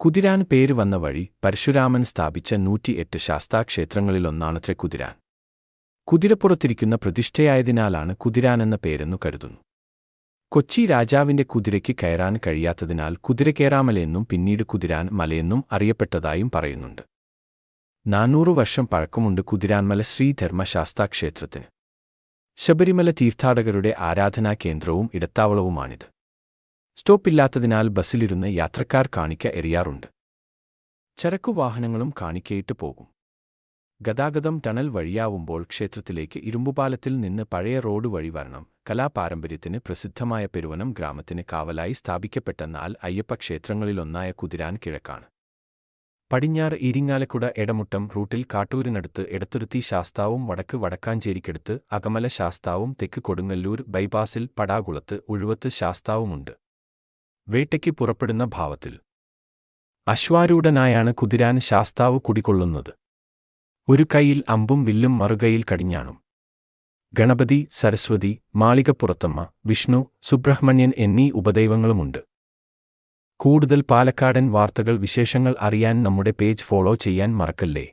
കുതിരാൻ പേര് വന്ന വഴി പരശുരാമൻ സ്ഥാപിച്ച 108 ശാസ്താക്ഷേത്രങ്ങളിലൊന്നാണത്രേ കുതിരാൻ. കുതിരപ്പുറത്തിരിക്കുന്ന പ്രതിഷ്ഠയായതിനാലാണ് കുതിരാനെന്ന പേരെന്നു കരുതുന്നു. കൊച്ചി രാജാവിന്റെ കുതിരയ്ക്ക് കയറാൻ കഴിയാത്തതിനാൽ കുതിരക്കേറാമലയെന്നും പിന്നീട് കുതിരാൻ മലയെന്നും അറിയപ്പെട്ടതായും പറയുന്നുണ്ട്. 400 വർഷം പഴക്കമുണ്ട് കുതിരാൻമല ശ്രീധർമ്മശാസ്താക്ഷേത്രത്തിന്. ശബരിമല തീർത്ഥാടകരുടെ ആരാധനാ കേന്ദ്രവും ഇടത്താവളവുമാണിത്. സ്റ്റോപ്പില്ലാത്തതിനാൽ ബസ്സിലിരുന്ന് യാത്രക്കാർ കാണിക്ക എറിയാറുണ്ട്. ചരക്കുവാഹനങ്ങളും കാണിക്കയിട്ട് പോകും. ഗതാഗതം ടണൽ വഴിയാവുമ്പോൾ ക്ഷേത്രത്തിലേക്ക് ഇരുമ്പുപാലത്തിൽ നിന്ന് പഴയ റോഡ് വഴി വരണം. കലാപാരമ്പര്യത്തിന് പ്രസിദ്ധമായ പെരുവനം ഗ്രാമത്തിന് കാവലായി സ്ഥാപിക്കപ്പെട്ട 4 അയ്യപ്പ ക്ഷേത്രങ്ങളിലൊന്നായ കുതിരാൻ കിഴക്കാണ്. പടിഞ്ഞാറ് ഇരിങ്ങാലക്കുട എടമുട്ടം റൂട്ടിൽ കാട്ടൂരിനടുത്ത് എടത്തുരുത്തി ശാസ്താവും വടക്ക് വടക്കാഞ്ചേരിക്കടുത്ത് അകമല ശാസ്താവും തെക്ക് കൊടുങ്ങല്ലൂർ ബൈപ്പാസിൽ പടാകുളത്ത് ഉഴുവത്ത് ശാസ്താവുമുണ്ട്. വേട്ടയ്ക്ക് പുറപ്പെടുന്ന ഭാവത്തിൽ അശ്വാരൂഢനായാണ് കുതിരാൻ ശാസ്താവ് കുടികൊള്ളുന്നത്. ഒരു കൈയിൽ അമ്പും വില്ലും മറുകൈയിൽ കടിഞ്ഞാണും. ഗണപതി, സരസ്വതി, മാളികപ്പുറത്തമ്മ, വിഷ്ണു, സുബ്രഹ്മണ്യൻ എന്നീ ഉപദൈവങ്ങളുമുണ്ട്. കൂടുതൽ പാലക്കാടൻ വാർത്തകൾ വിശേഷങ്ങൾ അറിയാൻ നമ്മുടെ പേജ് ഫോളോ ചെയ്യാൻ മറക്കല്ലേ.